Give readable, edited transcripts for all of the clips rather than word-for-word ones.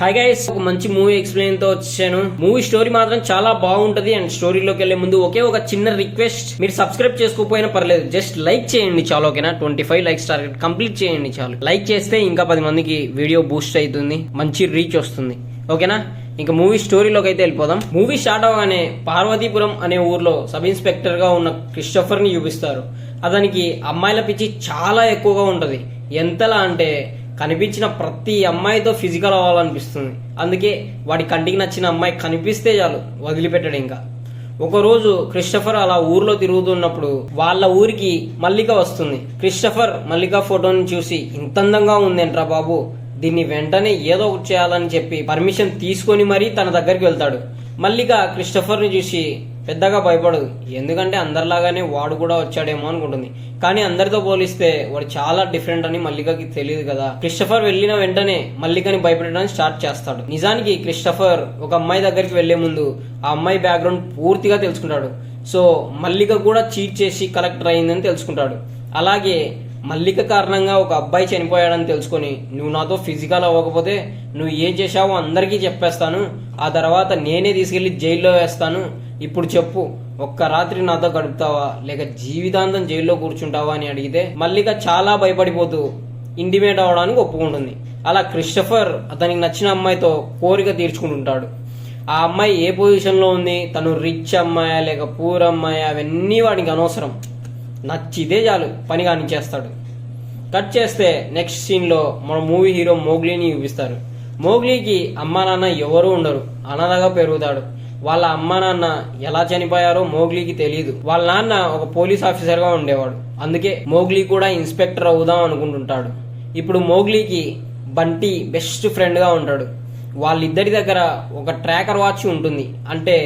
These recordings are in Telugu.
హాయ్ గైస్, ఒక మంచి మూవీ ఎక్స్ప్లెయిన్ తో వచ్చాను. మూవీ స్టోరీ మాత్రం చాలా బాగుంటది. అండ్ స్టోరీలోకి వెళ్లే ముందు ఒక చిన్న రిక్వెస్ట్, మీరు సబ్స్క్రైబ్ చేసుకోకపోయినా పర్లేదు, జస్ట్ లైక్ చేయండి చాలు. ఓకేనా? 25 లైక్స్ టార్గెట్ కంప్లీట్ చేయండి చాలు. లైక్ చేస్తే ఇంకా 10 మందికి వీడియో బూస్ట్ అవుతుంది, మంచి రీచ్ వస్తుంది. ఓకేనా? ఇంకా మూవీ స్టోరీలోకి అయితే వెళ్ళిపోదాం. మూవీ స్టార్ట్ అవగానే పార్వతీపురం అనే ఊర్లో సబ్ ఇన్స్పెక్టర్ గా ఉన్న క్రిస్టోఫర్ ని చూపిస్తారు. అతనికి అమ్మాయిల పిచ్చి చాలా ఎక్కువగా ఉంటది. ఎంతలా అంటే కనిపించిన ప్రతి అమ్మాయితో ఫిజికల్ అవ్వాలనిపిస్తుంది. అందుకే వాడి కంటికి నచ్చిన అమ్మాయి కనిపిస్తే చాలు, వదిలిపెట్టాడు. ఇంకా ఒకరోజు క్రిస్టోఫర్ అలా ఊర్లో తిరుగుతున్నప్పుడు వాళ్ళ ఊరికి మల్లిక వస్తుంది. క్రిస్టోఫర్ మల్లిక ఫోటోని చూసి, ఇంత అందంగా ఉందేంట్రా బాబు, దీన్ని వెంటనే ఏదో ఒకటి చేయాలని చెప్పి పర్మిషన్ తీసుకొని మరీ తన దగ్గరికి వెళ్తాడు. మల్లిక క్రిస్టోఫర్ ని చూసి పెద్దగా భయపడదు, ఎందుకంటే అందరిలాగానే వాడు కూడా వచ్చాడేమో అనుకుంటుంది. కానీ అందరితో పోలిస్తే వాడు చాలా డిఫరెంట్ అని మల్లికకి తెలియదు కదా. క్రిస్టోఫర్ వెళ్ళిన వెంటనే మల్లికని భయపెట్టడానికి స్టార్ట్ చేస్తాడు. నిజానికి క్రిస్టోఫర్ ఒక అమ్మాయి దగ్గరికి వెళ్లే ముందు ఆ అమ్మాయి బ్యాక్గ్రౌండ్ పూర్తిగా తెలుసుకుంటాడు. సో మల్లిక కూడా చీట్ చేసి కలెక్టర్ అయిందని తెలుసుకుంటాడు. అలాగే మల్లిక కారణంగా ఒక అబ్బాయి చనిపోయాడని తెలుసుకొని, నువ్వు నాతో ఫిజికల్ అవ్వకపోతే నువ్వు ఏం చేశావో అందరికీ చెప్పేస్తాను, ఆ తర్వాత నేనే తీసుకెళ్లి జైల్లో వేస్తాను, ఇప్పుడు చెప్పు, ఒక్క రాత్రి నాతో గడుపుతావా లేక జీవితాంతం జైల్లో కూర్చుంటావా అని అడిగితే మల్లిక చాలా భయపడిపోతూ ఇంటిమేట్ అవడానికి ఒప్పుకుంటుంది. అలా క్రిస్టోఫర్ అతనికి నచ్చిన అమ్మాయితో కోరిక తీర్చుకుంటుంటాడు. ఆ అమ్మాయి ఏ పొజిషన్ లో ఉంది, తను రిచ్ అమ్మాయా లేక పూర్ అమ్మాయా, అవన్నీ వాడికి అనవసరం, నచ్చితే చాలు పని కానిచ్చేస్తాడు. కట్ చేస్తే నెక్స్ట్ సీన్ లో మన మూవీ హీరో మోగ్లీని చూపిస్తారు. మోగ్లీకి అమ్మా నాన్న ఎవరూ ఉండరు, అనాథగా పెరుగుతాడు. వాళ్ళ అమ్మా నాన్న ఎలా చనిపోయారో మోగ్లీకి తెలియదు. వాళ్ళ నాన్న ఒక పోలీస్ ఆఫీసర్ గా ఉండేవాడు. అందుకే మోగ్లీ కూడా ఇన్స్పెక్టర్ అవుదాం అనుకుంటుంటాడు. ఇప్పుడు మోగ్లీకి బంటి బెస్ట్ ఫ్రెండ్ గా ఉంటాడు. వాళ్ళిద్దరి దగ్గర ఒక ట్రాకర్ వాచ్ ఉంటుంది. అంటే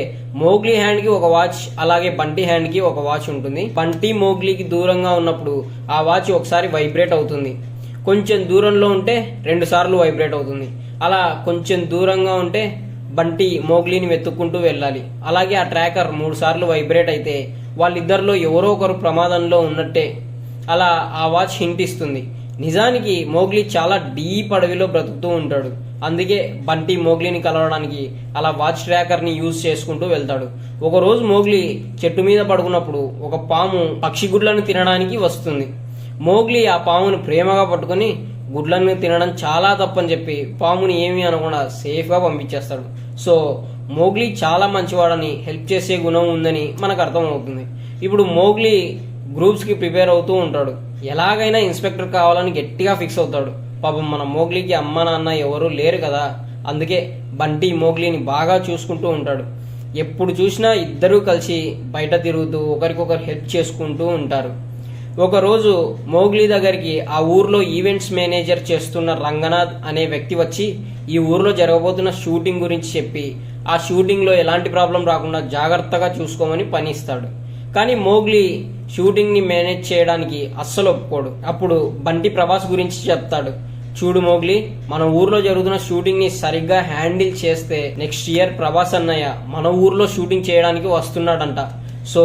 మోగ్లీ హ్యాండ్ కి ఒక వాచ్, అలాగే బంటి హ్యాండ్ కి ఒక వాచ్ ఉంటుంది. బంటి మోగ్లీకి దూరంగా ఉన్నప్పుడు ఆ వాచ్ ఒకసారి వైబ్రేట్ అవుతుంది. కొంచెం దూరంలో ఉంటే 2 సార్లు వైబ్రేట్ అవుతుంది. అలా కొంచెం దూరంగా ఉంటే బంటి మోగ్లీని వెతుక్కుంటూ వెళ్ళాలి. అలాగే ఆ ట్రాకర్ 3 సార్లు వైబ్రేట్ అయితే వాళ్ళిద్దరిలో ఎవరో ఒకరు ప్రమాదంలో ఉన్నట్టే. అలా ఆ వాచ్ హింట్ ఇస్తుంది. నిజానికి మోగ్లీ చాలా డీప్ అడవిలో బ్రతుకుతూ ఉంటాడు. అందుకే బంటి మోగ్లీని కలవడానికి అలా వాచ్ ట్రాకర్ ని యూజ్ చేసుకుంటూ వెళ్తాడు. ఒక రోజు మోగ్లీ చెట్టు మీద పడుకున్నప్పుడు ఒక పాము పక్షి గుడ్లను తినడానికి వస్తుంది. మోగ్లీ ఆ పామును ప్రేమగా పట్టుకుని గుడ్లను తినడం చాలా తప్పని చెప్పి పాముని ఏమీ అనకుండా సేఫ్ గా పంపించేస్తాడు. సో మోగ్లీ చాలా మంచివాడని, హెల్ప్ చేసే గుణం ఉందని మనకు అర్థం అవుతుంది. ఇప్పుడు మోగ్లీ గ్రూప్స్ కి ప్రిపేర్ అవుతూ ఉంటాడు. ఎలాగైనా ఇన్స్పెక్టర్ కావాలని గట్టిగా ఫిక్స్ అవుతాడు. పాపం మన మోగ్లీకి అమ్మ నాన్న ఎవరూ లేరు కదా, అందుకే బంటి మోగ్లీని బాగా చూసుకుంటూ ఉంటాడు. ఎప్పుడు చూసినా ఇద్దరూ కలిసి బయట తిరుగుతూ ఒకరికొకరు హెల్ప్ చేసుకుంటూ ఉంటారు. ఒకరోజు మోగ్లీ దగ్గరికి ఆ ఊర్లో ఈవెంట్స్ మేనేజర్ చేస్తున్న రంగనాథ్ అనే వ్యక్తి వచ్చి ఈ ఊర్లో జరగబోతున్న షూటింగ్ గురించి చెప్పి, ఆ షూటింగ్ లో ఎలాంటి ప్రాబ్లం రాకుండా జాగ్రత్తగా చూసుకోమని పని ఇస్తాడు. కానీ మోగ్లీ షూటింగ్ ని మేనేజ్ చేయడానికి అస్సలు ఒప్పుకోడు. అప్పుడు బంటి ప్రభాస్ గురించి చెప్తాడు. చూడు మోగ్లీ, మన ఊర్లో జరుగుతున్న షూటింగ్ ని సరిగ్గా హ్యాండిల్ చేస్తే నెక్స్ట్ ఇయర్ ప్రభాస్ అన్నయ్య మన ఊర్లో షూటింగ్ చేయడానికి వస్తున్నాడంట. సో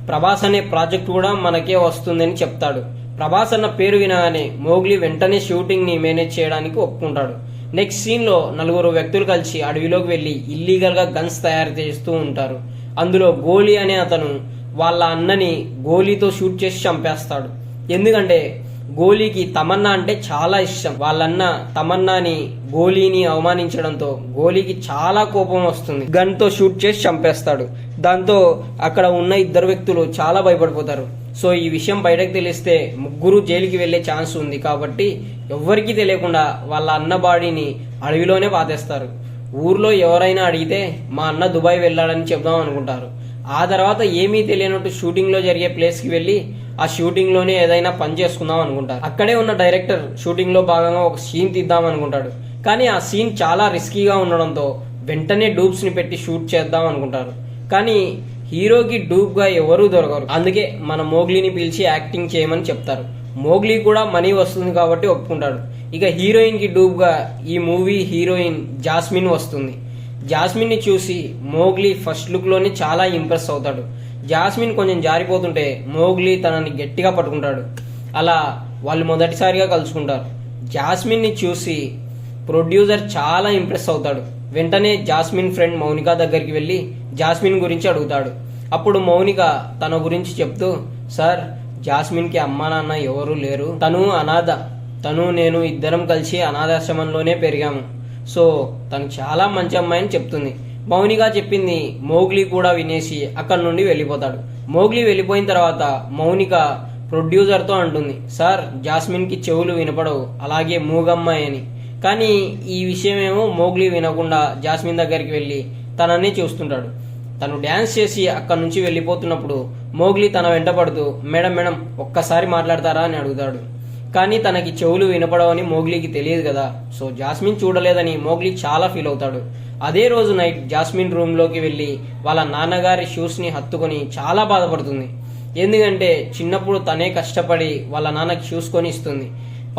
ప్రభాస్ అనే ప్రాజెక్ట్ కూడా మనకే వస్తుందని చెప్తాడు. ప్రభాస్ అన్న పేరు వినగానే మోగ్లీ వెంటనే షూటింగ్ ని మేనేజ్ చేయడానికి ఒప్పుకుంటాడు. నెక్స్ట్ సీన్ లో 4 వ్యక్తులు కలిసి అడవిలోకి వెళ్లి ఇల్లీగల్ గా గన్స్ తయారు చేస్తూ ఉంటారు. అందులో గోలీ అనే అతను వాళ్ళ అన్నని గోలీతో షూట్ చేసి చంపేస్తాడు. ఎందుకంటే గోలీకి తమన్నా అంటే చాలా ఇష్టం. వాళ్ళన్న తమన్నాని గోలీని అవమానించడంతో గోలీకి చాలా కోపం వస్తుంది. గన్ తో షూట్ చేసి చంపేస్తాడు. దాంతో అక్కడ ఉన్న 2 వ్యక్తులు చాలా భయపడిపోతారు. సో ఈ విషయం బయటకు తెలిస్తే ముగ్గురు జైలుకి వెళ్లే ఛాన్స్ ఉంది. కాబట్టి ఎవ్వరికీ తెలియకుండా వాళ్ళ అన్న బాడీని అడవిలోనే పాతేస్తారు. ఊర్లో ఎవరైనా అడిగితే మా అన్న దుబాయ్ వెళ్ళాడని చెప్దాం అనుకుంటారు. ఆ తర్వాత ఏమీ తెలియనట్టు షూటింగ్ లో జరిగే ప్లేస్ కి వెళ్లి ఆ షూటింగ్ లోనే ఏదైనా పని చేసుకుందాం అనుకుంటారు. అక్కడే ఉన్న డైరెక్టర్ షూటింగ్ లో భాగంగా ఒక సీన్ తీద్దాం అనుకుంటాడు. కానీ ఆ సీన్ చాలా రిస్కీగా ఉండడంతో వెంటనే డూబ్స్ ని పెట్టి షూట్ చేద్దాం అనుకుంటారు. కానీ హీరోకి డూబ్ గా ఎవరూ దొరకరు. అందుకే మన మోగ్లీని పిలిచి యాక్టింగ్ చేయమని చెప్తారు. మోగ్లీ కూడా మనీ వస్తుంది కాబట్టి ఒప్పుకుంటాడు. ఇక హీరోయిన్ కి డూబ్ గా ఈ మూవీ హీరోయిన్ జాస్మిన్ వస్తుంది. జాస్మిన్ ని చూసి మోగ్లీ ఫస్ట్ లుక్ లోనే చాలా ఇంప్రెస్ అవుతాడు. జాస్మిన్ కొంచెం జారిపోతుంటే మోగ్లీ తనని గట్టిగా పట్టుకుంటాడు. అలా వాళ్ళు మొదటిసారిగా కలుసుకుంటారు. జాస్మిన్ ని చూసి ప్రొడ్యూసర్ చాలా ఇంప్రెస్ అవుతాడు. వెంటనే జాస్మిన్ ఫ్రెండ్ మౌనిక దగ్గరికి వెళ్ళి జాస్మిన్ గురించి అడుగుతాడు. అప్పుడు మౌనిక తన గురించి చెప్తూ, సార్, జాస్మిన్కి అమ్మా నాన్న ఎవరూ లేరు, తను అనాథ, తను నేను ఇద్దరం కలిసి అనాథాశ్రమంలోనే పెరిగాము, సో తను చాలా మంచి అమ్మాయి అని చెప్తుంది. మౌనిక చెప్పింది మోగ్లీ కూడా వినేసి అక్కడి నుండి వెళ్ళిపోతాడు. మోగ్లీ వెళ్ళిపోయిన తర్వాత మౌనిక ప్రొడ్యూసర్తో అంటుంది, సార్, జాస్మిన్కి చెవులు వినపడవు, అలాగే మూగమ్మాయి అని. కానీ ఈ విషయమేమో మోగ్లీ వినకుండా జాస్మిన్ దగ్గరికి వెళ్ళి తననే చూస్తుంటాడు. తను డ్యాన్స్ చేసి అక్కడి నుంచి వెళ్ళిపోతున్నప్పుడు మోగ్లీ తన వెంట పడుతూ, మేడం మేడం ఒక్కసారి మాట్లాడతారా అని అడుగుతాడు. కానీ తనకి చెవులు వినపడవని మోగ్లీకి తెలియదు కదా, సో జాస్మిన్ చూడలేదని మోగ్లీ చాలా ఫీల్ అవుతాడు. అదే రోజు నైట్ జాస్మిన్ రూమ్లోకి వెళ్ళి వాళ్ళ నాన్నగారి షూస్ని హత్తుకొని చాలా బాధపడుతుంది. ఎందుకంటే చిన్నప్పుడు తనే కష్టపడి వాళ్ళ నాన్నకి షూస్ కొని ఇస్తుంది.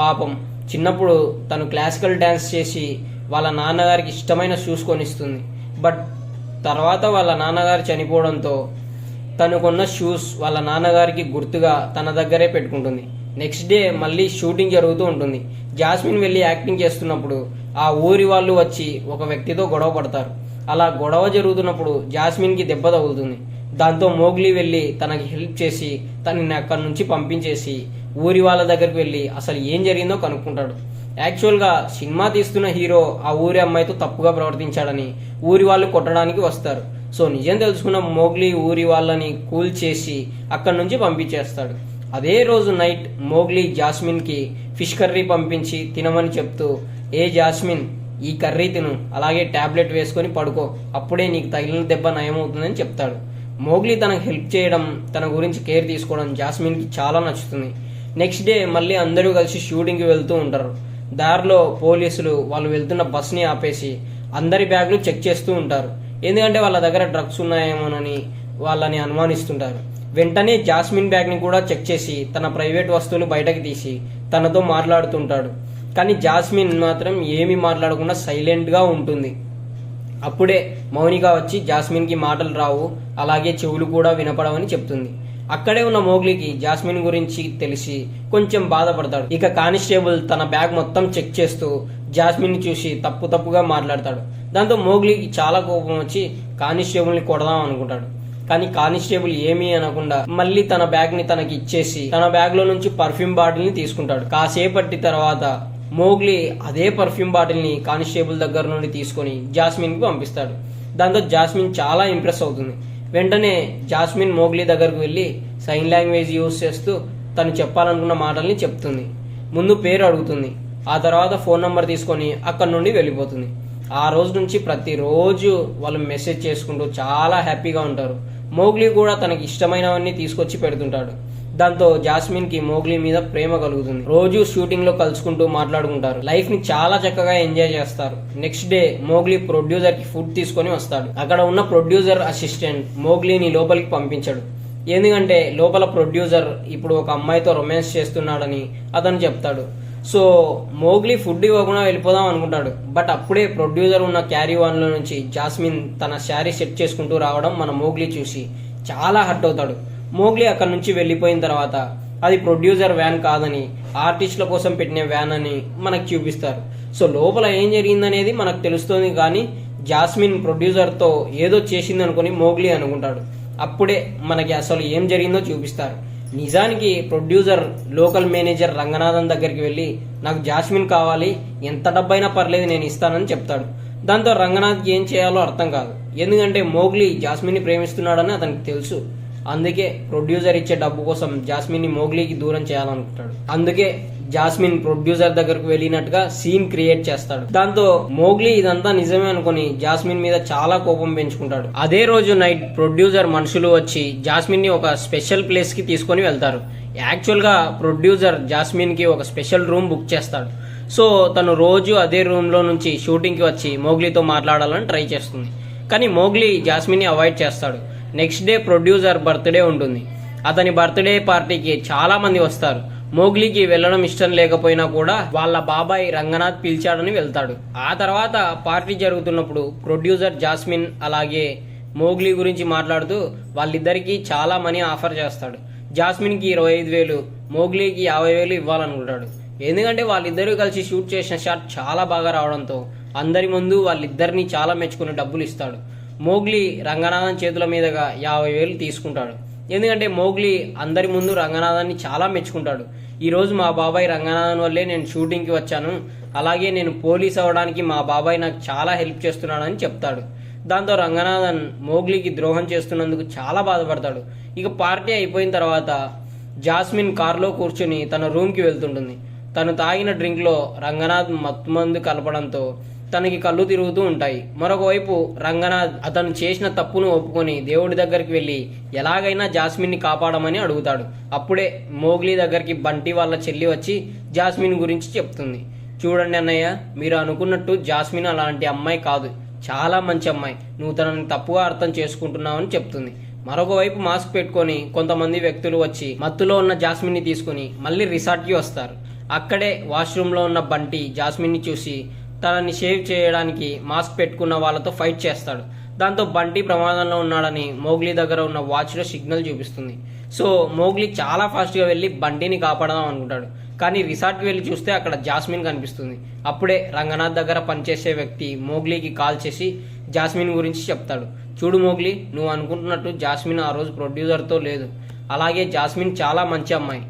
పాపం చిన్నప్పుడు తను క్లాసికల్ డ్యాన్స్ చేసి వాళ్ళ నాన్నగారికి ఇష్టమైన షూస్ కొనిస్తుంది. బట్ తర్వాత వాళ్ళ నాన్నగారు చనిపోవడంతో తను కొన్న షూస్ వాళ్ళ నాన్నగారికి గుర్తుగా తన దగ్గరే పెట్టుకుంటుంది. నెక్స్ట్ డే మళ్ళీ షూటింగ్ జరుగుతూ ఉంటుంది. జాస్మిన్ వెళ్ళి యాక్టింగ్ చేస్తున్నప్పుడు ఆ ఊరి వాళ్ళు వచ్చి ఒక వ్యక్తితో గొడవ పడతారు. అలా గొడవ జరుగుతున్నప్పుడు జాస్మిన్కి దెబ్బ తగులుతుంది. దాంతో మోగ్లీ వెళ్ళి తనకి హెల్ప్ చేసి తనని అక్కడి నుంచి పంపించేసి ఊరి వాళ్ళ దగ్గరికి వెళ్ళి అసలు ఏం జరిగిందో కనుక్కుంటాడు. యాక్చువల్గా సినిమా తీస్తున్న హీరో ఆ ఊరి అమ్మాయితో తప్పుగా ప్రవర్తించాడని ఊరి వాళ్ళు కొట్టడానికి వస్తారు. సో నిజం తెలుసుకున్న మోగ్లీ ఊరి వాళ్ళని కూల్ చేసి అక్కడి నుంచి పంపించేస్తాడు. అదే రోజు నైట్ మోగ్లీ జాస్మిన్కి ఫిష్ కర్రీ పంపించి తినమని చెప్తూ, ఏ జాస్మిన్, ఈ కర్రీ తిను, అలాగే టాబ్లెట్ వేసుకొని పడుకో, అప్పుడే నీకు తగిలిన దెబ్బ నయమవుతుందని చెప్తాడు. మోగ్లీ తనకు హెల్ప్ చేయడం, తన గురించి కేర్ తీసుకోవడం జాస్మిన్కి చాలా నచ్చుతుంది. నెక్స్ట్ డే మళ్ళీ అందరూ కలిసి షూటింగ్కి వెళ్తూ ఉంటారు. దారిలో పోలీసులు వాళ్ళు వెళ్తున్న బస్ని ఆపేసి అందరి బ్యాగ్లు చెక్ చేస్తూ ఉంటారు. ఎందుకంటే వాళ్ళ దగ్గర డ్రగ్స్ ఉన్నాయేమోనని వాళ్ళని అనుమానిస్తుంటారు. వెంటనే జాస్మిన్ బ్యాగ్ని కూడా చెక్ చేసి తన ప్రైవేట్ వస్తువులు బయటకు తీసి తనతో మాట్లాడుతుంటాడు. కానీ జాస్మిన్ మాత్రం ఏమీ మాట్లాడకుండా సైలెంట్గా ఉంటుంది. అప్పుడే మౌనిక వచ్చి జాస్మిన్కి మాటలు రావు, అలాగే చెవులు కూడా వినపడవని చెప్తుంది. అక్కడే ఉన్న మోగ్లీకి జాస్మిన్ గురించి తెలిసి కొంచెం బాధపడతాడు. ఇక కానిస్టేబుల్ తన బ్యాగ్ మొత్తం చెక్ చేస్తూ జాస్మిన్ చూసి తప్పుగా మాట్లాడతాడు. దాంతో మోగ్లీకి చాలా కోపం వచ్చి కానిస్టేబుల్ని కొడదాం అనుకుంటాడు. కానీ కానిస్టేబుల్ ఏమీ అనకుండా మళ్ళీ తన బ్యాగ్ ని తనకి ఇచ్చేసి తన బ్యాగ్ లో నుంచి పర్ఫ్యూమ్ బాటిల్ ని తీసుకుంటాడు. కాసేపటి తర్వాత మోగ్లీ అదే పర్ఫ్యూమ్ బాటిల్ ని కానిస్టేబుల్ దగ్గర నుండి తీసుకొని జాస్మిన్ కి పంపిస్తాడు. దాంతో జాస్మిన్ చాలా ఇంప్రెస్ అవుతుంది. వెంటనే జాస్మిన్ మోగ్లీ దగ్గరకు వెళ్ళి సైన్ లాంగ్వేజ్ యూజ్ చేస్తూ తను చెప్పాలనుకున్న మాటల్ని చెప్తుంది. ముందు పేరు అడుగుతుంది, ఆ తర్వాత ఫోన్ నంబర్ తీసుకొని అక్కడి నుండి వెళ్ళిపోతుంది. ఆ రోజు నుంచి ప్రతిరోజు వాళ్ళు మెసేజ్ చేసుకుంటూ చాలా హ్యాపీగా ఉంటారు. మోగ్లీ కూడా తనకి ఇష్టమైనవన్నీ తీసుకొచ్చి పెడుతుంటాడు. దాంతో జాస్మిన్ కి మోగ్లీ మీద ప్రేమ కలుగుతుంది. రోజు షూటింగ్ లో కలుసుకుంటూ మాట్లాడుకుంటారు. లైఫ్ ని చాలా చక్కగా ఎంజాయ్ చేస్తారు. నెక్స్ట్ డే మోగ్లీ ప్రొడ్యూసర్ కి ఫుడ్ తీసుకొని వస్తాడు. అక్కడ ఉన్న ప్రొడ్యూసర్ అసిస్టెంట్ మోగ్లీని లోపలికి పంపించాడు. ఎందుకంటే లోపల ప్రొడ్యూసర్ ఇప్పుడు ఒక అమ్మాయితో రొమాన్స్ చేస్తున్నాడని అతను చెప్తాడు. సో మోగ్లీ ఫుడ్ ఇవ్వకుండా వెళ్ళిపోదాం అనుకుంటాడు. బట్ అప్పుడే ప్రొడ్యూసర్ ఉన్న క్యారీ వాన్ లో నుంచి జాస్మిన్ తన శారీ సెట్ చేసుకుంటూ రావడం మన మోగ్లీ చూసి చాలా హర్ట్ అవుతాడు. మోగ్లీ అక్కడి నుంచి వెళ్ళిపోయిన తర్వాత అది ప్రొడ్యూసర్ వ్యాన్ కాదని ఆర్టిస్టుల కోసం పెట్టిన వ్యాన్ అని మనకు చూపిస్తారు. సో లోపల ఏం జరిగిందనేది మనకు తెలుస్తుంది. కానీ జాస్మిన్ ప్రొడ్యూసర్తో ఏదో చేసింది అనుకుని మోగ్లీ అనుకుంటాడు. అప్పుడే మనకి అసలు ఏం జరిగిందో చూపిస్తారు. నిజానికి ప్రొడ్యూసర్ లోకల్ మేనేజర్ రంగనాథన్ దగ్గరికి వెళ్ళి నాకు జాస్మిన్ కావాలి, ఎంత డబ్బైనా పర్లేదు నేను ఇస్తానని చెప్తాడు. దాంతో రంగనాథ్కి ఏం చేయాలో అర్థం కాదు. ఎందుకంటే మోగ్లీ జాస్మిన్ని ప్రేమిస్తున్నాడని అతనికి తెలుసు. అందుకే ప్రొడ్యూసర్ ఇచ్చే డబ్బు కోసం జాస్మిన్ని మోగ్లీకి దూరం చేయాలనుకుంటాడు. అందుకే జాస్మిన్ ప్రొడ్యూసర్ దగ్గరకు వెళ్ళినట్టుగా సీన్ క్రియేట్ చేస్తాడు. దాంతో మోగ్లీ ఇదంతా నిజమే అనుకుని జాస్మిన్ మీద చాలా కోపం పెంచుకుంటాడు. అదే రోజు నైట్ ప్రొడ్యూసర్ మనుషులు వచ్చి జాస్మిన్ ని ఒక స్పెషల్ ప్లేస్ కి తీసుకొని వెళ్తారు. యాక్చువల్ గా ప్రొడ్యూసర్ జాస్మిన్ కి ఒక స్పెషల్ రూమ్ బుక్ చేస్తాడు. సో తను రోజు అదే రూమ్ లో నుంచి షూటింగ్ కి వచ్చి మోగ్లీతో మాట్లాడాలని ట్రై చేస్తుంది. కానీ మోగ్లీ జాస్మిన్ ని అవాయిడ్ చేస్తాడు. నెక్స్ట్ డే ప్రొడ్యూసర్ బర్త్డే ఉంటుంది. అతని బర్త్డే పార్టీకి చాలా మంది వస్తారు. మోగ్లీకి వెళ్ళడం ఇష్టం లేకపోయినా కూడా వాళ్ళ బాబాయ్ రంగనాథ్ పిలిచాడని వెళ్తాడు. ఆ తర్వాత పార్టీ జరుగుతున్నప్పుడు ప్రొడ్యూసర్ జాస్మిన్ అలాగే మోగ్లీ గురించి మాట్లాడుతూ వాళ్ళిద్దరికీ చాలా మనీ ఆఫర్ చేస్తాడు. జాస్మిన్కి 25,000, మోగ్లీకి 50,000 ఇవ్వాలనుకుంటాడు. ఎందుకంటే వాళ్ళిద్దరూ కలిసి షూట్ చేసిన షాట్ చాలా బాగా రావడంతో అందరి ముందు వాళ్ళిద్దరిని చాలా మెచ్చుకుని డబ్బులు ఇస్తాడు. మోగ్లీ రంగనాథన్ చేతుల మీదుగా 50,000 తీసుకుంటాడు. ఎందుకంటే మోగ్లీ అందరి ముందు రంగనాథాన్ని చాలా మెచ్చుకుంటాడు. ఈరోజు మా బాబాయ్ రంగనాథన్ వల్లే నేను షూటింగ్కి వచ్చాను, అలాగే నేను పోలీస్ అవ్వడానికి మా బాబాయ్ నాకు చాలా హెల్ప్ చేస్తున్నాడని చెప్తాడు. దాంతో రంగనాథన్ మోగ్లీకి ద్రోహం చేస్తున్నందుకు చాలా బాధపడతాడు. ఇక పార్టీ అయిపోయిన తర్వాత జాస్మిన్ కారులో కూర్చుని తన రూమ్కి వెళ్తుంటుంది. తను తాగిన డ్రింక్లో రంగనాథ్ మత్తుమందు కలపడంతో తనకి కళ్ళు తిరుగుతూ ఉంటాయి. మరొక వైపు రంగనాథ్ అతను చేసిన తప్పును ఒప్పుకొని దేవుడి దగ్గరికి వెళ్ళి ఎలాగైనా జాస్మిన్ని కాపాడమని అడుగుతాడు. అప్పుడే మోగ్లీ దగ్గరికి బంటి వాళ్ళ చెల్లి వచ్చి జాస్మిన్ గురించి చెప్తుంది. చూడండి అన్నయ్య, మీరు అనుకున్నట్టు జాస్మిన్ అలాంటి అమ్మాయి కాదు, చాలా మంచి అమ్మాయి, నువ్వు తనని తప్పుగా అర్థం చేసుకుంటున్నావని చెప్తుంది. మరొక వైపు మాస్క్ పెట్టుకొని కొంతమంది వ్యక్తులు వచ్చి మత్తులో ఉన్న జాస్మిన్ని తీసుకుని మళ్ళీ రిసార్ట్కి వస్తారు. అక్కడే వాష్రూమ్లో ఉన్న బంటి జాస్మిన్ని చూసి తనని సేవ్ చేయడానికి మాస్క్ పెట్టుకున్న వాళ్ళతో ఫైట్ చేస్తాడు. దాంతో బంటి ప్రమాదంలో ఉన్నాడని మోగ్లీ దగ్గర ఉన్న వాచ్లో సిగ్నల్ చూపిస్తుంది. సో మోగ్లీ చాలా ఫాస్ట్గా వెళ్ళి బంటిని కాపాడదాం అనుకుంటాడు. కానీ రిసార్ట్కి వెళ్ళి చూస్తే అక్కడ జాస్మిన్ కనిపిస్తుంది. అప్పుడే రంగనాథ్ దగ్గర పనిచేసే వ్యక్తి మోగ్లీకి కాల్ చేసి జాస్మిన్ గురించి చెప్తాడు. చూడు మోగ్లీ, నువ్వు అనుకుంటున్నట్టు జాస్మిన్ ఆ రోజు ప్రొడ్యూసర్తో లేదు. అలాగే జాస్మిన్ చాలా మంచి అమ్మాయి.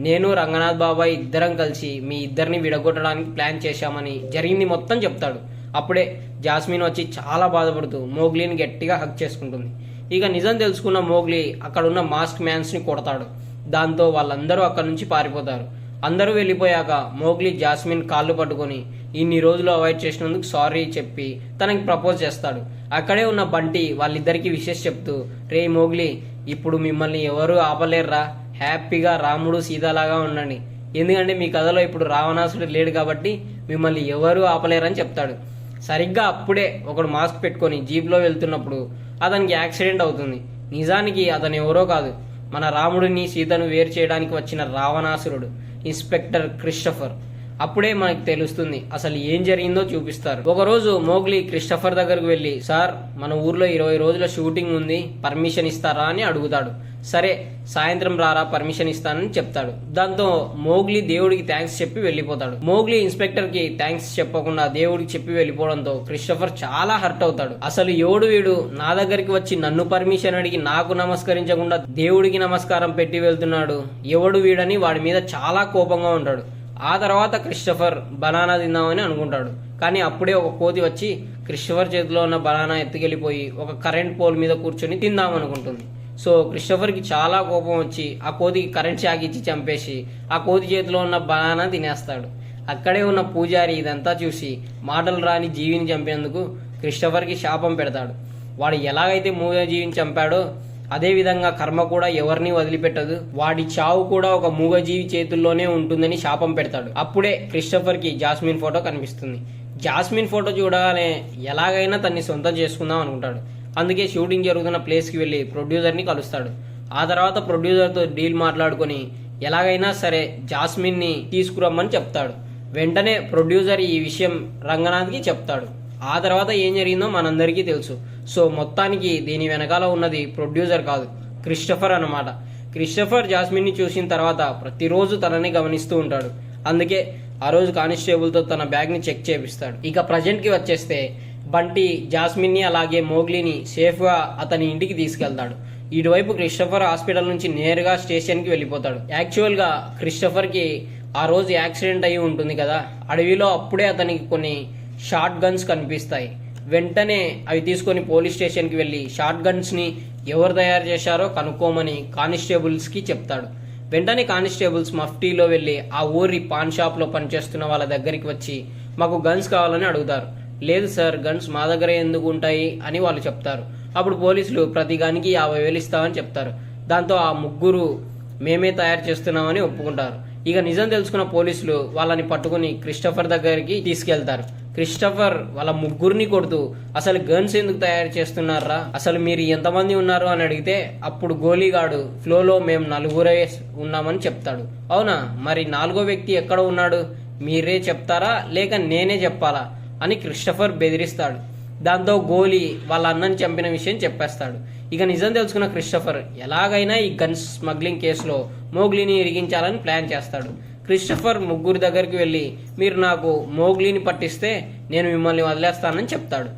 నేను రంగనాథ్ బాబాయ్ ఇద్దరం కలిసి మీ ఇద్దరిని విడగొట్టడానికి ప్లాన్ చేశామని జరిగింది మొత్తం చెప్తాడు. అప్పుడే జాస్మిన్ వచ్చి చాలా బాధపడుతూ మోగ్లీని గట్టిగా హగ్ చేసుకుంటుంది. ఇక నిజం తెలుసుకున్న మోగ్లీ అక్కడున్న మాస్క్ మ్యాన్స్ని కొడతాడు. దాంతో వాళ్ళందరూ అక్కడి నుంచి పారిపోతారు. అందరూ వెళ్ళిపోయాక మోగ్లీ జాస్మిన్ కాళ్ళు పట్టుకొని ఇన్ని రోజులు అవాయిడ్ చేసినందుకు సారీ చెప్పి తనకి ప్రపోజ్ చేస్తాడు. అక్కడే ఉన్న బంటి వాళ్ళిద్దరికీ విషెస్ చెప్తూ, రే మోగ్లీ, ఇప్పుడు మిమ్మల్ని ఎవరూ ఆపలేర్రా, హ్యాపీగా రాముడు సీతలాగా ఉండండి. ఎందుకంటే మీ కథలో ఇప్పుడు రావణాసుడు లేడు కాబట్టి మిమ్మల్ని ఎవరూ ఆపలేరని చెప్తాడు. సరిగ్గా అప్పుడే ఒకడు మాస్క్ పెట్టుకొని జీప్లో వెళ్తున్నప్పుడు అతనికి యాక్సిడెంట్ అవుతుంది. నిజానికి అతను ఎవరో కాదు, మన రాముడిని సీతను వేరు చేయడానికి వచ్చిన రావణాసురుడు ఇన్స్పెక్టర్ క్రిస్టఫర్. అప్పుడే మనకు తెలుస్తుంది అసలు ఏం జరిగిందో చూపిస్తారు. ఒకరోజు మోగ్లీ క్రిస్టఫర్ దగ్గరకు వెళ్ళి, సార్, మన ఊర్లో 20 రోజుల షూటింగ్ ఉంది, పర్మిషన్ ఇస్తారా అని అడుగుతాడు. సరే, సాయంత్రం రారా, పర్మిషన్ ఇస్తానని చెప్తాడు. దాంతో మోగ్లీ దేవుడికి థ్యాంక్స్ చెప్పి వెళ్ళిపోతాడు. మోగ్లీ ఇన్స్పెక్టర్ కి థ్యాంక్స్ చెప్పకుండా దేవుడికి చెప్పి వెళ్ళిపోవడంతో క్రిస్టఫర్ చాలా హర్ట్ అవుతాడు. అసలు ఎవడు వీడు, నా దగ్గరికి వచ్చి నన్ను పర్మిషన్ అడిగి నాకు నమస్కరించకుండా దేవుడికి నమస్కారం పెట్టి వెళ్తున్నాడు, ఎవడు వీడని వాడి మీద చాలా కోపంగా ఉంటాడు. ఆ తర్వాత క్రిస్టఫర్ బనానా తిందామని అనుకుంటాడు. కానీ అప్పుడే ఒక కోతి వచ్చి క్రిస్టఫర్ చేతిలో ఉన్న బనానా ఎత్తుకెళ్ళిపోయి ఒక కరెంట్ పోల్ మీద కూర్చొని తిందామనుకుంటుంది. సో క్రిస్టఫర్కి చాలా కోపం వచ్చి ఆ కోతికి కరెంట్ షాక్ ఇచ్చి చంపేసి ఆ కోతి చేతిలో ఉన్న బనానా తినేస్తాడు. అక్కడే ఉన్న పూజారి ఇదంతా చూసి మాటలు రాని జీవిని చంపేందుకు క్రిస్టఫర్కి శాపం పెడతాడు. వాడు ఎలాగైతే మూగజీవిని చంపాడో అదేవిధంగా కర్మ కూడా ఎవరిని వదిలిపెట్టదు, వాడి చావు కూడా ఒక మూగజీవి చేతుల్లోనే ఉంటుందని శాపం పెడతాడు. అప్పుడే క్రిస్టఫర్కి జాస్మిన్ ఫోటో కనిపిస్తుంది. జాస్మిన్ ఫోటో చూడగానే ఎలాగైనా తన్ని సొంతం చేసుకుందాం అనుకుంటాడు. అందుకే షూటింగ్ జరుగుతున్న ప్లేస్కి వెళ్ళి ప్రొడ్యూసర్ని కలుస్తాడు. ఆ తర్వాత ప్రొడ్యూసర్తో డీల్ మాట్లాడుకొని ఎలాగైనా సరే జాస్మిన్ని తీసుకురమ్మని చెప్తాడు. వెంటనే ప్రొడ్యూసర్ ఈ విషయం రంగనాథ్కి చెప్తాడు. ఆ తర్వాత ఏం జరిగిందో మనందరికీ తెలుసు. సో మొత్తానికి దీని వెనకాల ఉన్నది ప్రొడ్యూసర్ కాదు, క్రిస్టఫర్ అన్నమాట. క్రిస్టఫర్ జాస్మిన్ని చూసిన తర్వాత ప్రతిరోజు తనని గమనిస్తూ ఉంటాడు. అందుకే ఆ రోజు కానిస్టేబుల్తో తన బ్యాగ్ని చెక్ చేపిస్తాడు. ఇక ప్రజెంట్కి వచ్చేస్తే బంటి జాస్మిన్ని అలాగే మోగ్లీని సేఫ్గా అతని ఇంటికి తీసుకెళ్తాడు. ఇటువైపు క్రిస్టఫర్ హాస్పిటల్ నుంచి నేరుగా స్టేషన్కి వెళ్ళిపోతాడు. యాక్చువల్గా క్రిస్టఫర్కి ఆ రోజు యాక్సిడెంట్ అయి ఉంటుంది కదా, అడవిలో అప్పుడే అతనికి కొన్ని షార్ట్ గన్స్ కనిపిస్తాయి. వెంటనే అవి తీసుకొని పోలీస్ స్టేషన్కి వెళ్ళి షార్ట్ గన్స్ని ఎవరు తయారు చేశారో కనుక్కోమని కానిస్టేబుల్స్కి చెప్తాడు. వెంటనే కానిస్టేబుల్స్ మఫ్టీలో వెళ్ళి ఆ ఊరి పాన్ షాప్లో పనిచేస్తున్న వాళ్ళ దగ్గరికి వచ్చి మాకు గన్స్ కావాలని అడుగుతారు. లేదు సార్, గన్స్ మా దగ్గర ఎందుకు ఉంటాయి అని వాళ్ళు చెప్తారు. అప్పుడు పోలీసులు ప్రతి గన్కి 50,000 ఇస్తామని చెప్తారు. దాంతో ఆ ముగ్గురు మేమే తయారు చేస్తున్నామని ఒప్పుకుంటారు. ఇక నిజం తెలుసుకున్న పోలీసులు వాళ్ళని పట్టుకుని క్రిస్టఫర్ దగ్గరికి తీసుకెళ్తారు. క్రిస్టఫర్ వాళ్ళ ముగ్గురిని కొడుతూ అసలు గన్స్ ఎందుకు తయారు చేస్తున్నారా, అసలు మీరు ఎంతమంది ఉన్నారు అని అడిగితే అప్పుడు గోలీగాడు ఫ్లోలో మేము 4 ఉన్నామని చెప్తాడు. అవునా, మరి 4వ వ్యక్తి ఎక్కడ ఉన్నాడు, మీరే చెప్తారా లేక నేనే చెప్పాలా అని క్రిస్టఫర్ బెదిరిస్తాడు. దాంతో గోలీ వాళ్ళ అన్నని చంపిన విషయం చెప్పేస్తాడు. ఇక నిజం తెలుసుకున్న క్రిస్టఫర్ ఎలాగైనా ఈ గన్స్ స్మగ్లింగ్ కేసులో మోగ్లీని ఇరిగించాలని ప్లాన్ చేస్తాడు. క్రిస్టఫర్ ముగ్గురు దగ్గరికి వెళ్ళి మీరు నాకు మోగ్లీని పట్టిస్తే నేను మిమ్మల్ని వదిలేస్తానని చెప్తాడు.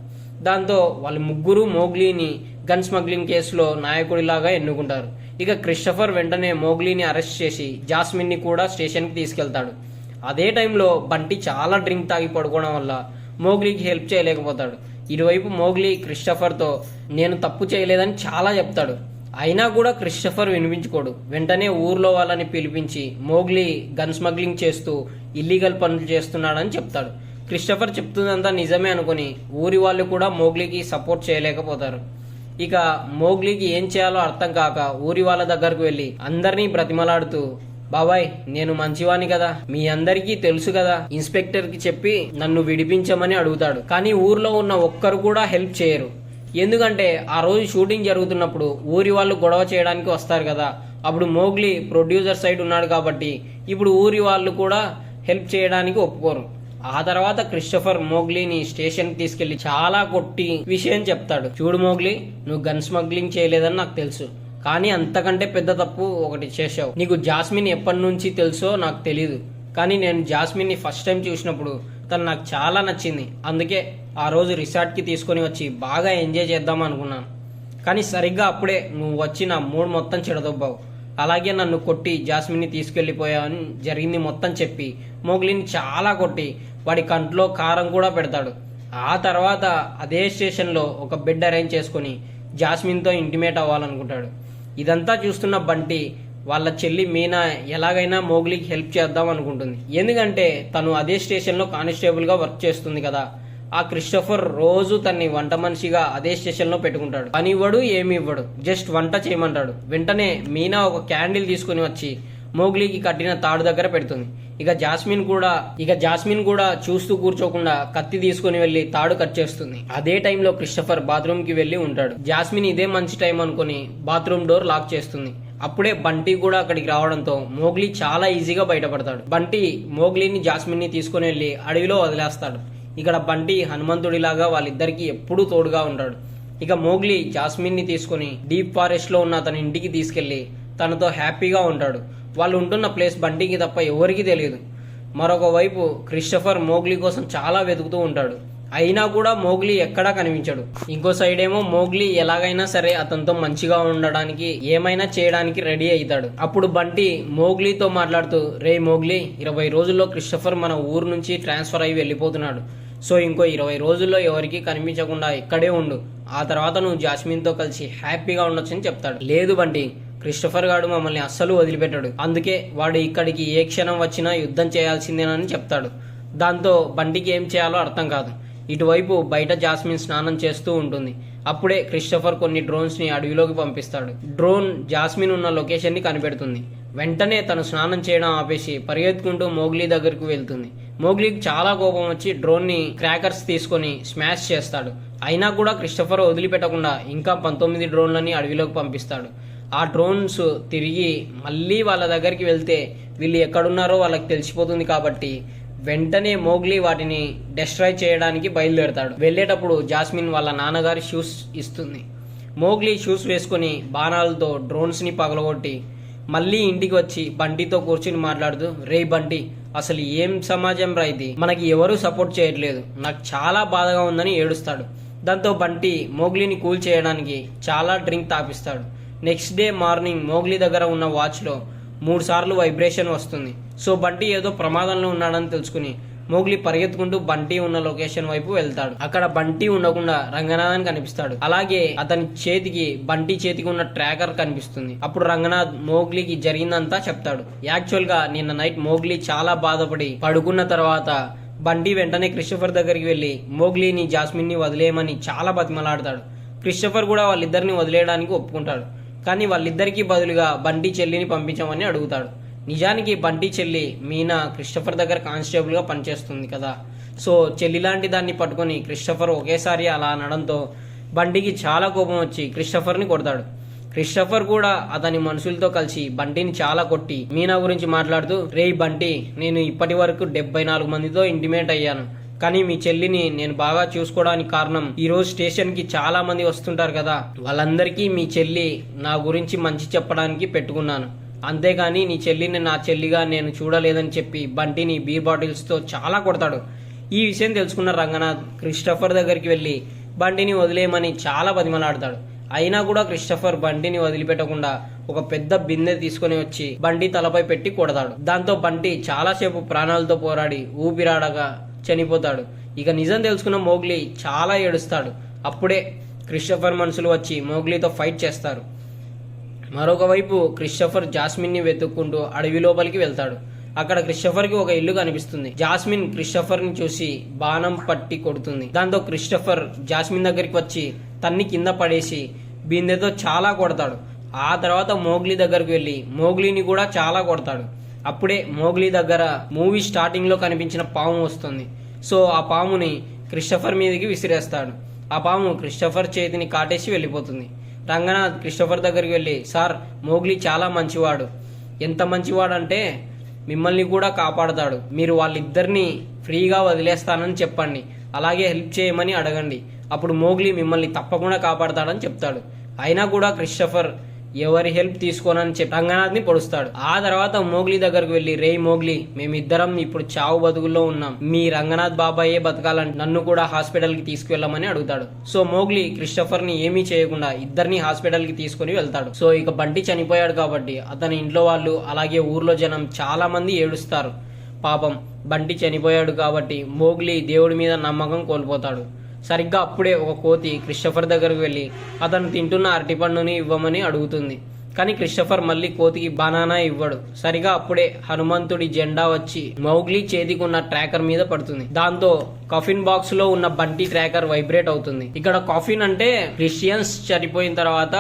దాంతో వాళ్ళు ముగ్గురు మోగ్లీని గన్ స్మగ్లింగ్ కేసులో నాయకుడిలాగా ఎన్నుకుంటారు. ఇక క్రిస్టఫర్ వెంటనే మోగ్లీని అరెస్ట్ చేసి జాస్మిన్ని కూడా స్టేషన్కి తీసుకెళ్తాడు. అదే టైంలో బంటి చాలా డ్రింక్ తాగి పడుకోవడం వల్ల మోగ్లీకి హెల్ప్ చేయలేకపోతాడు. ఇటువైపు మోగ్లీ క్రిస్టఫర్తో నేను తప్పు చేయలేదని చాలా చెప్తాడు. అయినా కూడా క్రిస్టఫర్ వినిపించుకోడు. వెంటనే ఊర్లో వాళ్ళని పిలిపించి మోగ్లీ గన్ స్మగ్లింగ్ చేస్తూ ఇల్లీగల్ పనులు చేస్తున్నాడని చెప్తాడు. క్రిస్టఫర్ చెప్తుందంతా నిజమే అనుకుని ఊరి వాళ్ళు కూడా మోగ్లీకి సపోర్ట్ చేయలేకపోతారు. ఇక మోగ్లీకి ఏం చేయాలో అర్థం కాక ఊరి వాళ్ళ దగ్గరకు వెళ్ళి అందరినీ బ్రతిమలాడుతూ బాబాయ్ నేను మంచివాణ్ణి కదా, మీ అందరికీ తెలుసు కదా, ఇన్స్పెక్టర్ కి చెప్పి నన్ను విడిపించమని అడుగుతాడు. కానీ ఊర్లో ఉన్న ఒక్కరు కూడా హెల్ప్ చేయరు. ఎందుకంటే ఆ రోజు షూటింగ్ జరుగుతున్నప్పుడు ఊరి వాళ్ళు గొడవ చేయడానికి వస్తారు కదా, అప్పుడు మోగ్లీ ప్రొడ్యూసర్ సైడ్ ఉన్నాడు కాబట్టి ఇప్పుడు ఊరి వాళ్ళు కూడా హెల్ప్ చేయడానికి ఒప్పుకోరు. ఆ తర్వాత క్రిస్టఫర్ మోగ్లీని స్టేషన్ కి తీసుకెళ్లి చాలా కొట్టి విషయం చెప్తాడు. చూడు మోగ్లీ, నువ్వు గన్ స్మగ్లింగ్ చేయలేదని నాకు తెలుసు, కానీ అంతకంటే పెద్ద తప్పు ఒకటి చేశావు. నీకు జాస్మిన్ ఎప్పటి నుంచి తెలుసో నాకు తెలీదు, కానీ నేను జాస్మిన్ ని ఫస్ట్ టైం చూసినప్పుడు తను నాకు చాలా నచ్చింది. అందుకే ఆ రోజు రిసార్ట్కి తీసుకొని వచ్చి బాగా ఎంజాయ్ చేద్దాం అనుకున్నాను. కానీ సరిగ్గా అప్పుడే నువ్వు వచ్చి నా మూడ్ మొత్తం చెడదొబ్బావు. అలాగే నన్ను కొట్టి జాస్మిన్ని తీసుకెళ్లిపోయావని జరిగింది మొత్తం చెప్పి మోగ్లీని చాలా కొట్టి వాడి కంట్లో కారం కూడా పెడతాడు. ఆ తర్వాత అదే స్టేషన్లో ఒక బెడ్ అరేంజ్ చేసుకుని జాస్మిన్తో ఇంటిమేట్ అవ్వాలనుకుంటాడు. ఇదంతా చూస్తున్న బంటి వాళ్ళ చెల్లి మీనా ఎలాగైనా మోగ్లీకి హెల్ప్ చేద్దాం అనుకుంటుంది. ఎందుకంటే తను అదే స్టేషన్లో కానిస్టేబుల్గా వర్క్ చేస్తుంది కదా. ఆ క్రిస్టఫర్ రోజు తన్ని వంట మనిషిగా అదే స్టేషన్లో పెట్టుకుంటాడు. పని ఇవ్వడు, ఏమి ఇవ్వడు, జస్ట్ వంట చేయమంటాడు. వెంటనే మీనా ఒక క్యాండిల్ తీసుకుని వచ్చి మోగ్లీకి కట్టిన తాడు దగ్గర పెడుతుంది. ఇక జాస్మిన్ కూడా చూస్తూ కూర్చోకుండా కత్తి తీసుకుని వెళ్లి తాడు కట్ చేస్తుంది. అదే టైంలో క్రిస్టఫర్ బాత్రూమ్ కి వెళ్లి ఉంటాడు. జాస్మిన్ ఇదే మంచి టైం అనుకుని బాత్రూమ్ డోర్ లాక్ చేస్తుంది. అప్పుడే బంటి కూడా అక్కడికి రావడంతో మోగ్లీ చాలా ఈజీగా బయటపడతాడు. బంటి మోగ్లీని జాస్మిన్ ని తీసుకుని వెళ్లి అడవిలో వదిలేస్తాడు. ఇక్కడ బంటి హనుమంతుడిలాగా వాళ్ళిద్దరికి ఎప్పుడూ తోడుగా ఉంటాడు. ఇక మోగ్లీ జాస్మిన్ ని తీసుకుని డీప్ ఫారెస్ట్ లో ఉన్న తన ఇంటికి తీసుకెళ్లి తనతో హ్యాపీగా ఉంటాడు. వాళ్ళు ఉంటున్న ప్లేస్ బంటికి తప్ప ఎవరికీ తెలియదు. మరొక వైపు క్రిస్టఫర్ మోగ్లీ కోసం చాలా వెతుకుతూ ఉంటాడు. అయినా కూడా మోగ్లీ ఎక్కడా కనిపించడు. ఇంకో సైడ్ ఏమో మోగ్లీ ఎలాగైనా సరే అతనితో మంచిగా ఉండడానికి ఏమైనా చేయడానికి రెడీ అవుతాడు. అప్పుడు బంటి మోగ్లీతో మాట్లాడుతూ, రే మోగ్లీ, 20 రోజుల్లో క్రిస్టఫర్ మన ఊరు నుంచి ట్రాన్స్ఫర్ అయి వెళ్ళిపోతున్నాడు. సో ఇంకో 20 రోజుల్లో ఎవరికి కనిపించకుండా ఇక్కడే ఉండు. ఆ తర్వాత నువ్వు జాస్మిన్తో కలిసి హ్యాపీగా ఉండొచ్చని చెప్తాడు. లేదు బంటి, క్రిస్టఫర్ గాడు మమ్మల్ని అస్సలు వదిలిపెట్టాడు. అందుకే వాడు ఇక్కడికి ఏ క్షణం వచ్చినా యుద్ధం చేయాల్సిందేనని చెప్తాడు. దాంతో బంటికి ఏం చేయాలో అర్థం కాదు. ఇటువైపు బయట జాస్మిన్ స్నానం చేస్తూ ఉంటుంది. అప్పుడే క్రిస్టఫర్ కొన్ని డ్రోన్స్ ని అడవిలోకి పంపిస్తాడు. డ్రోన్ జాస్మిన్ ఉన్న లొకేషన్ ని కనిపెడుతుంది. వెంటనే తను స్నానం చేయడం ఆపేసి పరిగెత్తుకుంటూ మోగ్లీ దగ్గరకు వెళ్తుంది. మోగ్లీకి చాలా కోపం వచ్చి డ్రోన్ ని క్రాకర్స్ తీసుకొని స్మాష్ చేస్తాడు. అయినా కూడా క్రిస్టఫర్ వదిలిపెట్టకుండా ఇంకా 19 డ్రోన్లని అడవిలోకి పంపిస్తాడు. ఆ డ్రోన్స్ తిరిగి మళ్ళీ వాళ్ళ దగ్గరికి వెళ్తే వీళ్ళు ఎక్కడున్నారో వాళ్ళకి తెలిసిపోతుంది కాబట్టి వెంటనే మోగ్లీ వాటిని డెస్ట్రాయ్ చేయడానికి బయలుదేరతాడు. వెళ్ళేటప్పుడు జాస్మిన్ వాళ్ళ నాన్నగారి షూస్ ఇస్తుంది. మోగ్లీ షూస్ వేసుకుని బాణాలతో డ్రోన్స్ ని పగలగొట్టి మళ్ళీ ఇంటికి వచ్చి బంటితో కూర్చుని మాట్లాడుతూ, రే బంటి, అసలు ఏం సమాజం రా ఇది, మనకి ఎవరూ సపోర్ట్ చేయట్లేదు, నాకు చాలా బాధగా ఉందని ఏడుస్తాడు. దాంతో బంటి మోగ్లీని కూల్ చేయడానికి చాలా డ్రింక్ తాపిస్తాడు. నెక్స్ట్ డే మార్నింగ్ మోగ్లీ దగ్గర ఉన్న వాచ్లో 3 సార్లు వైబ్రేషన్ వస్తుంది. సో బంటి ఏదో ప్రమాదంలో ఉన్నాడని తెలుసుకుని మోగ్లీ పరిగెత్తుకుంటూ బంటి ఉన్న లొకేషన్ వైపు వెళ్తాడు. అక్కడ బంటి ఉండకుండా రంగనాథన్ కనిపిస్తాడు. అలాగే అతని చేతికి బంటి చేతికి ఉన్న ట్రాకర్ కనిపిస్తుంది. అప్పుడు రంగనాథ్ మోగ్లీకి జరిగిందంతా చెప్తాడు. యాక్చువల్ గా నిన్న నైట్ మోగ్లీ చాలా బాధపడి పడుకున్న తర్వాత బంటి వెంటనే క్రిస్టఫర్ దగ్గరికి వెళ్లి మోగ్లీని జాస్మిన్ ని వదిలేయమని చాలా బతిమలాడతాడు. క్రిస్టఫర్ కూడా వాళ్ళిద్దరిని వదిలేయడానికి ఒప్పుకుంటాడు. కానీ వాళ్ళిద్దరికీ బదులుగా బంటి చెల్లిని పంపించమని అడుగుతాడు. నిజానికి బంటి చెల్లి మీనా క్రిస్టఫర్ దగ్గర కానిస్టేబుల్ గా పనిచేస్తుంది కదా. సో చెల్లి లాంటి దాన్ని పట్టుకొని క్రిస్టఫర్ ఒకేసారి అలా అనడంతో బంటికి చాలా కోపం వచ్చి క్రిస్టఫర్ ని కొడతాడు. క్రిస్టఫర్ కూడా అతని మనుషులతో కలిసి బంటిని చాలా కొట్టి మీనా గురించి మాట్లాడుతూ, రేయ్ బంటి, నేను ఇప్పటి వరకు 74 మందితో ఇంటిమేట్ అయ్యాను, కానీ మీ చెల్లిని నేను బాగా చూసుకోవడానికి కారణం ఈ రోజు స్టేషన్ కి చాలా మంది వస్తుంటారు కదా, వాళ్ళందరికీ మీ చెల్లి నా గురించి మంచి చెప్పడానికి పెట్టుకున్నాను. అంతేగాని నీ చెల్లిని నా చెల్లిగా నేను చూడలేదని చెప్పి బంటిని బీర్ బాటిల్స్తో చాలా కొడతాడు. ఈ విషయం తెలుసుకున్న రంగనాథ్ క్రిస్టఫర్ దగ్గరికి వెళ్ళి బంటిని వదిలేయమని చాలా బతిమలాడతాడు. అయినా కూడా క్రిస్టఫర్ బంటిని వదిలిపెట్టకుండా ఒక పెద్ద బిందె తీసుకుని వచ్చి బంటి తలపై పెట్టి కొడతాడు. దాంతో బంటి చాలాసేపు ప్రాణాలతో పోరాడి ఊపిరాడగా చనిపోతాడు. ఇక నిజం తెలుసుకున్న మోగ్లీ చాలా ఏడుస్తాడు. అప్పుడే క్రిస్టఫర్ మనుషులు వచ్చి మోగ్లీతో ఫైట్ చేస్తారు. మరొక వైపు క్రిస్టఫర్ జాస్మిన్ ని వెతుక్కుంటూ అడవి లోపలికి వెళ్తాడు. అక్కడ క్రిస్టఫర్ కి ఒక ఇల్లు కనిపిస్తుంది. జాస్మిన్ క్రిస్టఫర్ ని చూసి బాణం పట్టి కొడుతుంది. దాంతో క్రిస్టఫర్ జాస్మిన్ దగ్గరికి వచ్చి తన్ని కింద పడేసి బిందెతో చాలా కొడతాడు. ఆ తర్వాత మోగ్లీ దగ్గరకు వెళ్ళి మోగ్లీని కూడా చాలా కొడతాడు. అప్పుడే మోగ్లీ దగ్గర మూవీ స్టార్టింగ్ లో కనిపించిన పాము వస్తుంది. సో ఆ పాముని క్రిస్టఫర్ మీదకి విసిరేస్తాడు. ఆ పాము క్రిస్టఫర్ చేతిని కాటేసి వెళ్ళిపోతుంది. రంగనాథ్ క్రిస్టఫర్ దగ్గరికి వెళ్ళి, సార్, మోగ్లీ చాలా మంచివాడు. ఎంత మంచివాడంటే మిమ్మల్ని కూడా కాపాడతాడు. మీరు వాళ్ళిద్దరినీ ఫ్రీగా వదిలేస్తానని చెప్పండి, అలాగే హెల్ప్ చేయమని అడగండి. అప్పుడు మోగ్లీ మిమ్మల్ని తప్పకుండా కాపాడతాడని చెప్తాడు. అయినా కూడా క్రిస్టఫర్ ఎవరి హెల్ప్ తీసుకోనని చెప్పి రంగనాథ్ ని పొడుస్తాడు. ఆ తర్వాత మోగ్లీ దగ్గరకు వెళ్ళి, రేయ్ మోగ్లీ, మేమిద్దరం ఇప్పుడు చావు బతుకుల్లో ఉన్నాం. మీ రంగనాథ్ బాబాయే బతకాలని నన్ను కూడా హాస్పిటల్ కి తీసుకువెళ్ళమని అడుగుతాడు. సో మోగ్లీ క్రిస్టఫర్ ని ఏమీ చేయకుండా ఇద్దరిని హాస్పిటల్ కి తీసుకుని వెళ్తాడు. సో ఇక బంటి చనిపోయాడు కాబట్టి అతని ఇంట్లో వాళ్ళు అలాగే ఊర్లో జనం చాలా మంది ఏడుస్తారు. పాపం బంటి చనిపోయాడు కాబట్టి మోగ్లీ దేవుడి మీద నమ్మకం కోల్పోతాడు. సరిగ్గా అప్పుడే ఒక కోతి క్రిస్టఫర్ దగ్గరకు వెళ్ళి అతను తింటున్న అరటిపండుని ఇవ్వమని అడుగుతుంది. కానీ క్రిస్టఫర్ మళ్ళీ కోతికి బనానా ఇవ్వడు. సరిగా అప్పుడే హనుమంతుడి జెండా వచ్చి మౌగ్లీ చేతికి ఉన్న ట్రాకర్ మీద పడుతుంది. దాంతో కాఫిన్ బాక్స్ లో ఉన్న బంటి ట్రాకర్ వైబ్రేట్ అవుతుంది. ఇక్కడ కాఫిన్ అంటే క్రిస్టియన్స్ చనిపోయిన తర్వాత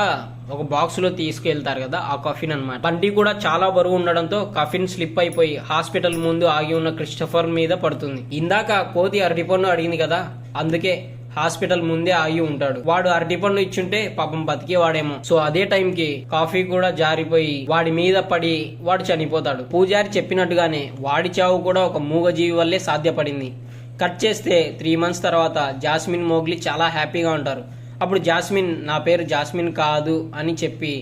ఒక బాక్స్ లో తీసుకెళ్తారు కదా, ఆ కాఫిన్ అన్నమాట. బంటి కూడా చాలా బరువు ఉండడంతో కాఫిన్ స్లిప్ అయిపోయి హాస్పిటల్ ముందు ఆగి ఉన్న క్రిస్టఫర్ మీద పడుతుంది. ఇందాక కోతి అరటిపండు అడిగింది కదా, అందుకే హాస్పిటల్ ముందే ఆగి ఉంటాడు. వాడు అరటిపండు ఇచ్చుంటే పాపం బతికేవాడేమో. సో అదే టైంకి కాఫీ కూడా జారిపోయి వాడి మీద పడి వాడు చనిపోతాడు. పూజారి చెప్పినట్టుగానే వాడి చావు కూడా ఒక మూగజీవి వల్లే సాధ్యపడింది. కట్ చేస్తే 3 months తర్వాత జాస్మిన్ మోగ్లీ చాలా హ్యాపీగా ఉంటారు. అప్పుడు జాస్మిన్ నా పేరు జాస్మిన్ కాదు అని చెప్పి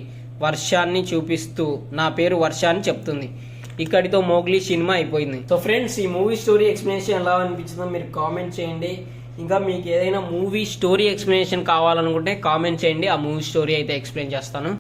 వర్షాన్ని చూపిస్తూ నా పేరు వర్ష అని చెప్తుంది. ఇక్కడితో మోగ్లీ సినిమా అయిపోయింది. సో ఫ్రెండ్స్, ఈ మూవీ స్టోరీ ఎక్స్ప్లెనేషన్ ఎలా అనిపించిందో మీరు కామెంట్ చేయండి. ఇంకా మీకు ఏదైనా మూవీ స్టోరీ ఎక్స్ప్లెనేషన్ కావాలనుకుంటే కామెంట్ చేయండి, ఆ మూవీ స్టోరీ అయితే ఎక్స్ప్లెయిన్ చేస్తాను.